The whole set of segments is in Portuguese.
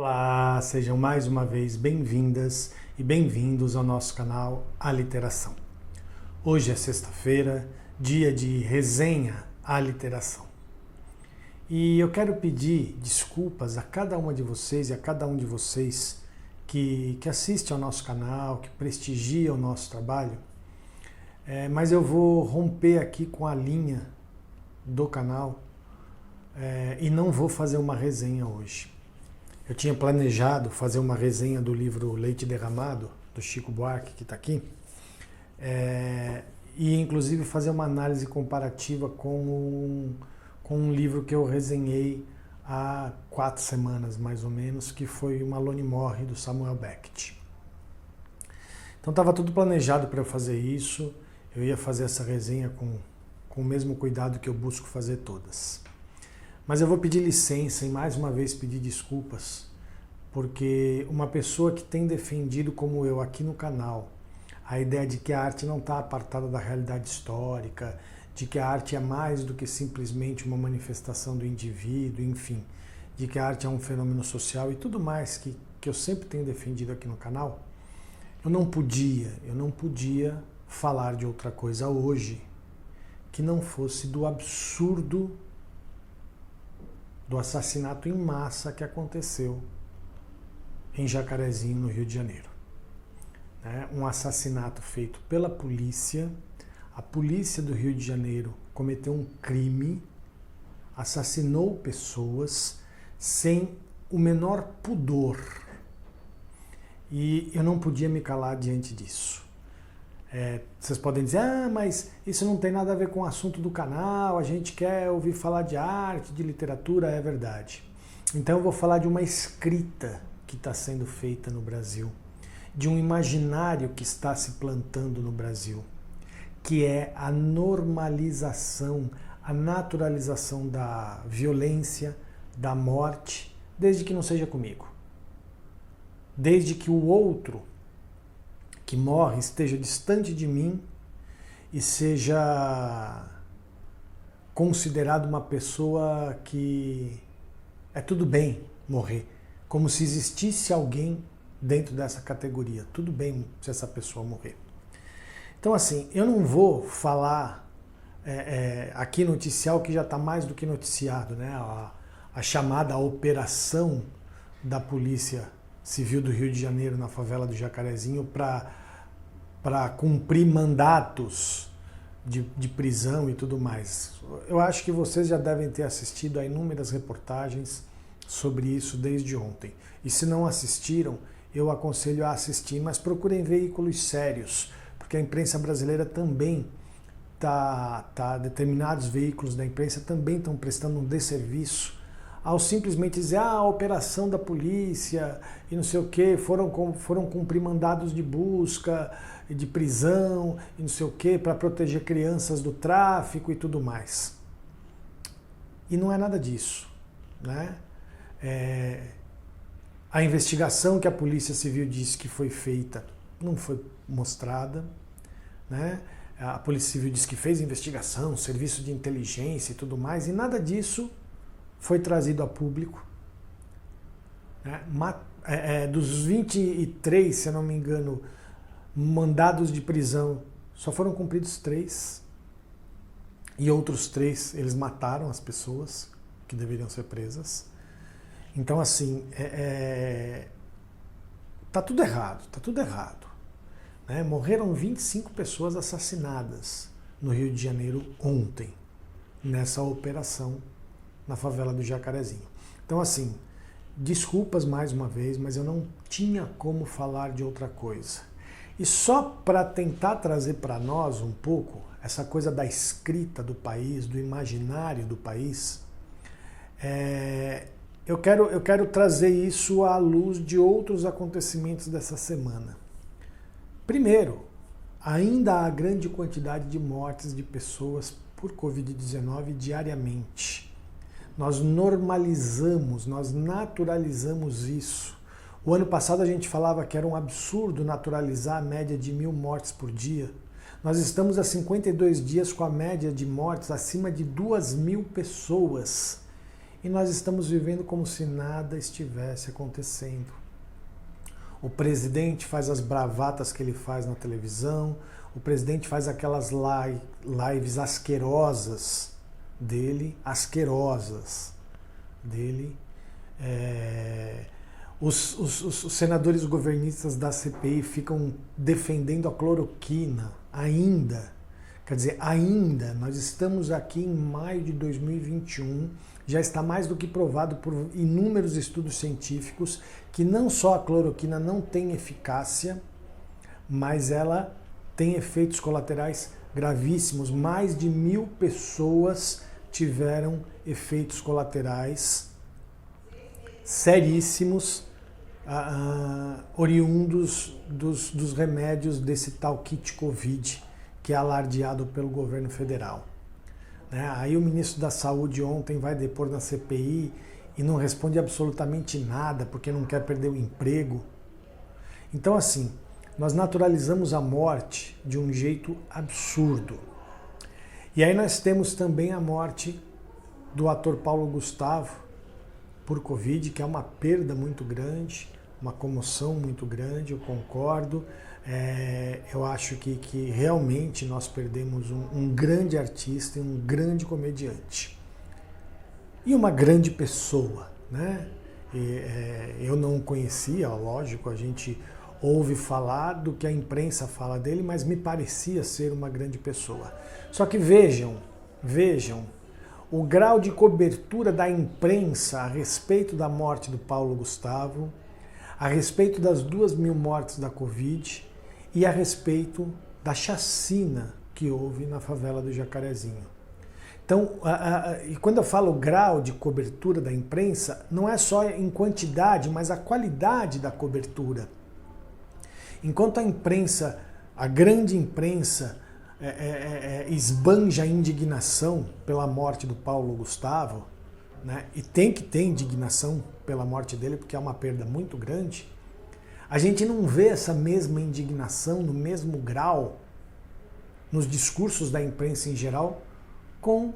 Olá, sejam mais uma vez bem-vindas e bem-vindos ao nosso canal Aliteração. Hoje é sexta-feira, dia de resenha Aliteração. E eu quero pedir desculpas a cada uma de vocês e a cada um de vocês que assiste ao nosso canal, que prestigia o nosso trabalho, mas eu vou romper aqui com a linha do canal e não vou fazer uma resenha hoje. Eu tinha planejado fazer uma resenha do livro Leite Derramado, do Chico Buarque, que está aqui, e inclusive fazer uma análise comparativa com um livro que eu resenhei há 4 semanas, mais ou menos, que foi O Malone Morre, do Samuel Beckett. Então estava tudo planejado para eu fazer isso, eu ia fazer essa resenha com o mesmo cuidado que eu busco fazer todas. Mas eu vou pedir licença e mais uma vez pedir desculpas, porque uma pessoa que tem defendido, como eu aqui no canal, a ideia de que a arte não está apartada da realidade histórica, de que a arte é mais do que simplesmente uma manifestação do indivíduo, enfim, de que a arte é um fenômeno social e tudo mais que eu sempre tenho defendido aqui no canal, eu não podia falar de outra coisa hoje que não fosse do absurdo do assassinato em massa que aconteceu em Jacarezinho, no Rio de Janeiro. Um assassinato feito pela polícia. A polícia do Rio de Janeiro cometeu um crime, assassinou pessoas sem o menor pudor. E eu não podia me calar diante disso. Vocês podem dizer, mas isso não tem nada a ver com o assunto do canal, a gente quer ouvir falar de arte, de literatura, é verdade. Então eu vou falar de uma escrita que está sendo feita no Brasil, de um imaginário que está se plantando no Brasil, que é a normalização, a naturalização da violência, da morte, desde que não seja comigo. Desde que o outro que morre esteja distante de mim e seja considerado uma pessoa que é tudo bem morrer, como se existisse alguém dentro dessa categoria. Tudo bem se essa pessoa morrer. Então, assim, eu não vou falar aqui noticiar o que já está mais do que noticiado, né? A chamada operação da Polícia Civil do Rio de Janeiro na favela do Jacarezinho para cumprir mandatos de prisão e tudo mais. Eu acho que vocês já devem ter assistido a inúmeras reportagens sobre isso desde ontem. E se não assistiram, eu aconselho a assistir, mas procurem veículos sérios, porque a imprensa brasileira também determinados veículos da imprensa também estão prestando um desserviço ao simplesmente dizer, a operação da polícia e não sei o que, foram cumprir mandados de busca, de prisão e não sei o que, para proteger crianças do tráfico e tudo mais. E não é nada disso, né? A investigação que a Polícia Civil disse que foi feita não foi mostrada, né? A Polícia Civil disse que fez investigação, serviço de inteligência e tudo mais, e nada disso foi trazido a público. Dos 23, se eu não me engano, mandados de prisão, só foram cumpridos 3. E outros 3, eles mataram as pessoas que deveriam ser presas. Então, assim, tá tudo errado, tá tudo errado. Né? Morreram 25 pessoas assassinadas no Rio de Janeiro ontem, nessa operação na favela do Jacarezinho. Então, assim, desculpas mais uma vez, mas eu não tinha como falar de outra coisa. E só para tentar trazer para nós um pouco essa coisa da escrita do país, do imaginário do país, eu quero trazer isso à luz de outros acontecimentos dessa semana. Primeiro, ainda há grande quantidade de mortes de pessoas por Covid-19 diariamente. Nós normalizamos, nós naturalizamos isso. O ano passado a gente falava que era um absurdo naturalizar a média de 1.000 mortes por dia. Nós estamos há 52 dias com a média de mortes acima de 2.000 pessoas e nós estamos vivendo como se nada estivesse acontecendo. O presidente faz as bravatas que ele faz na televisão, o presidente faz aquelas lives asquerosas dele, Os senadores governistas da CPI ficam defendendo a cloroquina ainda. Quer dizer, ainda, nós estamos aqui em maio de 2021, já está mais do que provado por inúmeros estudos científicos que não só a cloroquina não tem eficácia, mas ela tem efeitos colaterais gravíssimos. Mais de 1.000 pessoas tiveram efeitos colaterais seríssimos, oriundos dos remédios desse tal kit Covid, que é alardeado pelo governo federal. Aí o ministro da Saúde ontem vai depor na CPI e não responde absolutamente nada, porque não quer perder o emprego. Então, assim, nós naturalizamos a morte de um jeito absurdo. E aí nós temos também a morte do ator Paulo Gustavo por Covid, que é uma perda muito grande, uma comoção muito grande, eu concordo. Eu acho que realmente nós perdemos um grande artista e um grande comediante. E uma grande pessoa, né? Eu não conhecia, lógico, a gente ouve falar do que a imprensa fala dele, mas me parecia ser uma grande pessoa. Só que vejam, o grau de cobertura da imprensa a respeito da morte do Paulo Gustavo, a respeito das 2.000 mortes da Covid e a respeito da chacina que houve na favela do Jacarezinho. Então, e quando eu falo grau de cobertura da imprensa, não é só em quantidade, mas a qualidade da cobertura. Enquanto a imprensa, a grande imprensa, esbanja a indignação pela morte do Paulo Gustavo, né, e tem que ter indignação pela morte dele, porque é uma perda muito grande, a gente não vê essa mesma indignação no mesmo grau nos discursos da imprensa em geral com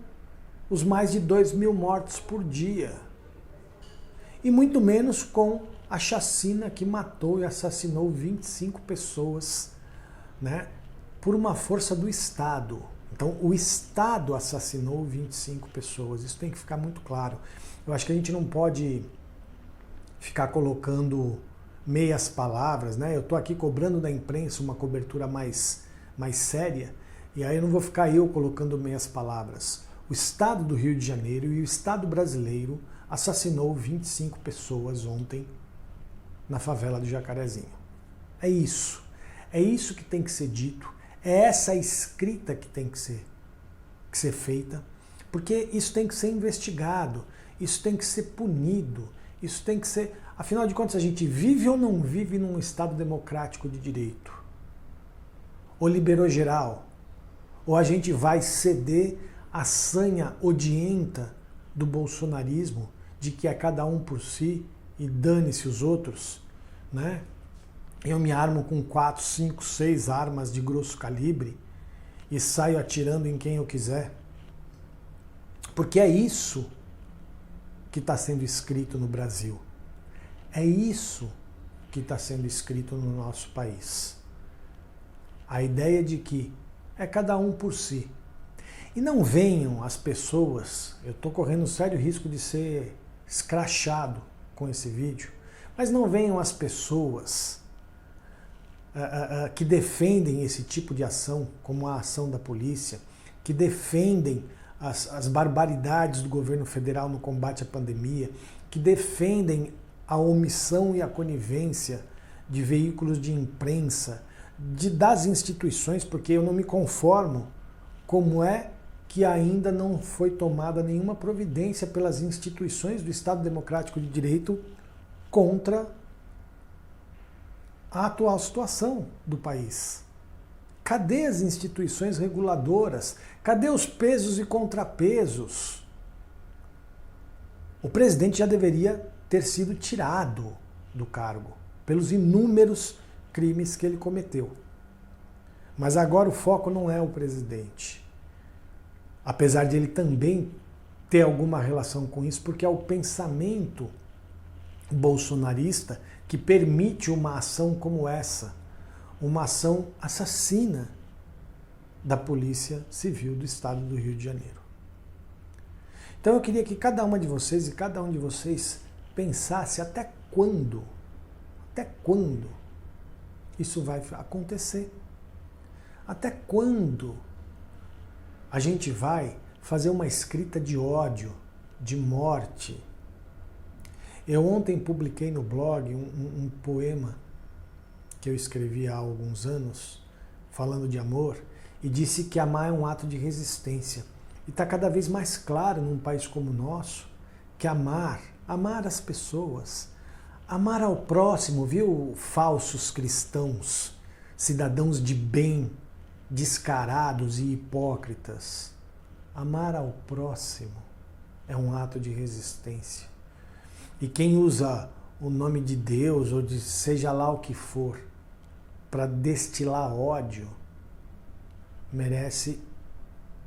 os mais de 2.000 mortos por dia. E muito menos com a chacina que matou e assassinou 25 pessoas, né, por uma força do Estado. Então, o Estado assassinou 25 pessoas. Isso tem que ficar muito claro. Eu acho que a gente não pode ficar colocando meias palavras, né? Eu estou aqui cobrando da imprensa uma cobertura mais séria, e aí eu não vou ficar eu colocando meias palavras. O Estado do Rio de Janeiro e o Estado brasileiro assassinou 25 pessoas ontem na favela do Jacarezinho. É isso. É isso que tem que ser dito. É essa escrita que tem que ser feita, porque isso tem que ser investigado, isso tem que ser punido, isso tem que ser... Afinal de contas, a gente vive ou não vive num Estado democrático de direito? Ou liberou geral? Ou a gente vai ceder à sanha odienta do bolsonarismo, de que é cada um por si e dane-se os outros, né? Eu me armo com 4, 5, 6 armas de grosso calibre e saio atirando em quem eu quiser. Porque é isso que está sendo escrito no Brasil. É isso que está sendo escrito no nosso país. A ideia de que é cada um por si. E não venham as pessoas, eu estou correndo sério risco de ser escrachado com esse vídeo, mas não venham as pessoas que defendem esse tipo de ação, como a ação da polícia, que defendem as barbaridades do governo federal no combate à pandemia, que defendem a omissão e a conivência de veículos de imprensa, das instituições, porque eu não me conformo como é que ainda não foi tomada nenhuma providência pelas instituições do Estado Democrático de Direito contra a atual situação do país. Cadê as instituições reguladoras? Cadê os pesos e contrapesos? O presidente já deveria ter sido tirado do cargo pelos inúmeros crimes que ele cometeu. Mas agora o foco não é o presidente. Apesar de ele também ter alguma relação com isso, porque é o pensamento bolsonarista que permite uma ação como essa, uma ação assassina da Polícia Civil do Estado do Rio de Janeiro. Então eu queria que cada uma de vocês e cada um de vocês pensasse até quando isso vai acontecer. Até quando a gente vai fazer uma escrita de ódio, de morte. Eu ontem publiquei no blog um poema que eu escrevi há alguns anos, falando de amor, e disse que amar é um ato de resistência. E está cada vez mais claro num país como o nosso que amar as pessoas, amar ao próximo, viu, falsos cristãos, cidadãos de bem, descarados e hipócritas. Amar ao próximo é um ato de resistência. E quem usa o nome de Deus ou de seja lá o que for para destilar ódio merece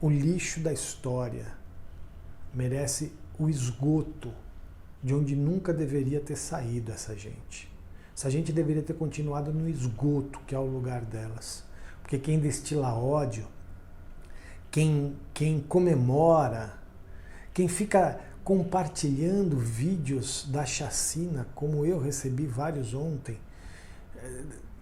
o lixo da história, merece o esgoto de onde nunca deveria ter saído essa gente. Essa gente deveria ter continuado no esgoto, que é o lugar delas. Porque quem destila ódio, quem comemora, quem fica compartilhando vídeos da chacina, como eu recebi vários ontem,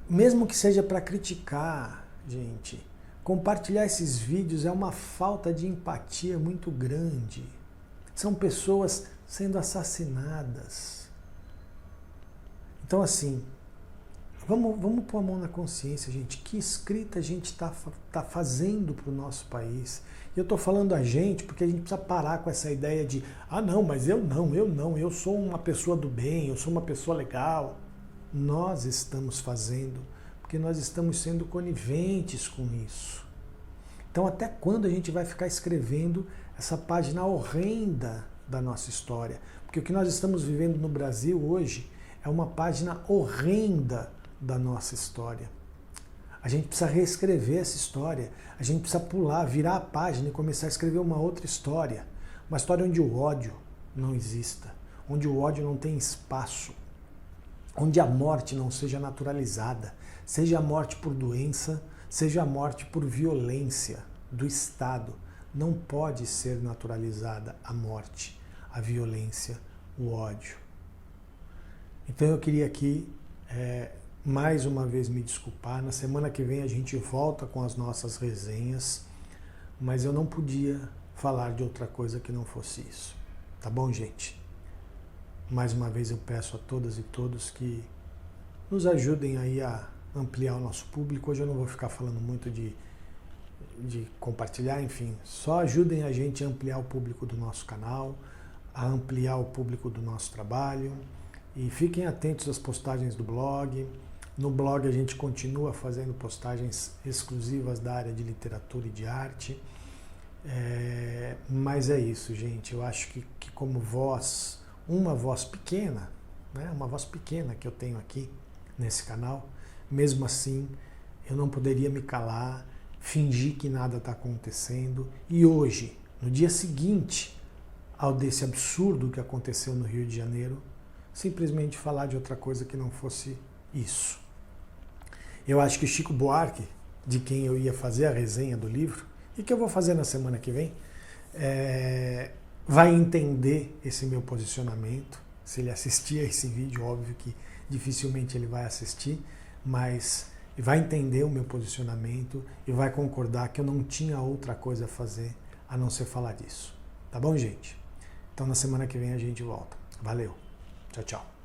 mesmo que seja para criticar, gente, compartilhar esses vídeos é uma falta de empatia muito grande. São pessoas sendo assassinadas. Então, assim, vamos pôr a mão na consciência, gente. Que escrita a gente tá fazendo para o nosso país? E eu estou falando a gente porque a gente precisa parar com essa ideia de não, mas eu sou uma pessoa do bem, eu sou uma pessoa legal. Nós estamos fazendo porque nós estamos sendo coniventes com isso. Então, até quando a gente vai ficar escrevendo essa página horrenda da nossa história? Porque o que nós estamos vivendo no Brasil hoje é uma página horrenda da nossa história. A gente precisa reescrever essa história. A gente precisa pular, virar a página e começar a escrever uma outra história. Uma história onde o ódio não exista, onde o ódio não tem espaço, onde a morte não seja naturalizada, seja a morte por doença, seja a morte por violência do Estado. Não pode ser naturalizada a morte, a violência, o ódio. Então eu queria aqui, mais uma vez, me desculpar. Na semana que vem a gente volta com as nossas resenhas, mas eu não podia falar de outra coisa que não fosse isso. Tá bom, gente? Mais uma vez eu peço a todas e todos que nos ajudem aí a ampliar o nosso público. Hoje eu não vou ficar falando muito de compartilhar, enfim. Só ajudem a gente a ampliar o público do nosso canal, a ampliar o público do nosso trabalho. E fiquem atentos às postagens do blog. No blog a gente continua fazendo postagens exclusivas da área de literatura e de arte. Mas é isso, gente. Eu acho que como voz, uma voz pequena, né, uma voz pequena que eu tenho aqui nesse canal, mesmo assim eu não poderia me calar, fingir que nada está acontecendo. E hoje, no dia seguinte ao desse absurdo que aconteceu no Rio de Janeiro, simplesmente falar de outra coisa que não fosse isso. Eu acho que Chico Buarque, de quem eu ia fazer a resenha do livro, e que eu vou fazer na semana que vem, vai entender esse meu posicionamento. Se ele assistir a esse vídeo, óbvio que dificilmente ele vai assistir, mas vai entender o meu posicionamento e vai concordar que eu não tinha outra coisa a fazer a não ser falar disso. Tá bom, gente? Então na semana que vem a gente volta. Valeu! Tchau, tchau.